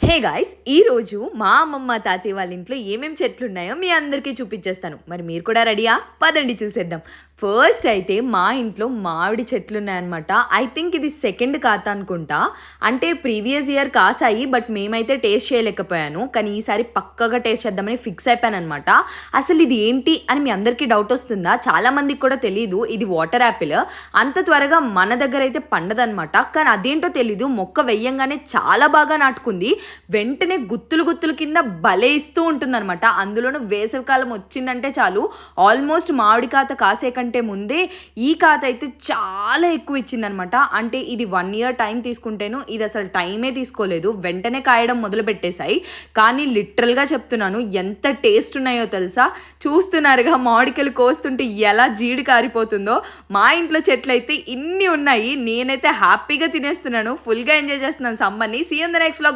Hey guys, ఈరోజు మా అమ్మమ్మ తాతయ్య వాళ్ళ ఇంట్లో ఏమేమి చెట్లు ఉన్నాయో మీ అందరికీ చూపించేస్తాను. మరి మీరు కూడా రెడీయా? పదండి చూసేద్దాం. ఫస్ట్ అయితే మా ఇంట్లో మామిడి చెట్లు ఉన్నాయన్నమాట. ఐ థింక్ ఇది సెకండ్ ఖాతా అనుకుంటా. అంటే ప్రీవియస్ ఇయర్ కాసాయి, బట్ మేమైతే టేస్ట్ చేయలేకపోయాను. కానీ ఈసారి పక్కగా టేస్ట్ చేద్దామని ఫిక్స్ అయిపోయాను అనమాట. అసలు ఇది ఏంటి అని మీ అందరికీ డౌట్ వస్తుందా? చాలామందికి కూడా తెలీదు ఇది వాటర్ యాపిల్. అంత త్వరగా మన దగ్గర అయితే పండదనమాట. కానీ అదేంటో తెలీదు, మొక్క వెయ్యంగానే చాలా బాగా నాటుకుంది. వెంటనే గుత్తులు గుత్తులు కింద భలే ఇస్తూ ఉంటుందన్నమాట. అందులోనూ వేసవికాలం వచ్చిందంటే చాలు, ఆల్మోస్ట్ మామిడి ఖాత కాసే కంటే ముందే ఈ ఖాత అయితే చాలా ఎక్కువ ఇచ్చిందనమాట. అంటే ఇది 1 year టైం తీసుకుంటేను ఇది అసలు టైమే తీసుకోలేదు, వెంటనే కాయడం మొదలు పెట్టేశాయి. కానీ లిటరల్గా చెప్తున్నాను, ఎంత టేస్ట్ ఉన్నాయో తెలుసా? చూస్తున్నారుగా మామిడికాయలు కోస్తుంటే ఎలా జీడి కారిపోతుందో. మా ఇంట్లో చెట్లు అయితే ఇన్ని ఉన్నాయి, నేనైతే హ్యాపీగా తినేస్తున్నాను, ఫుల్గా ఎంజాయ్ చేస్తున్నాను సమ్మర్ని. See you in the next vlog.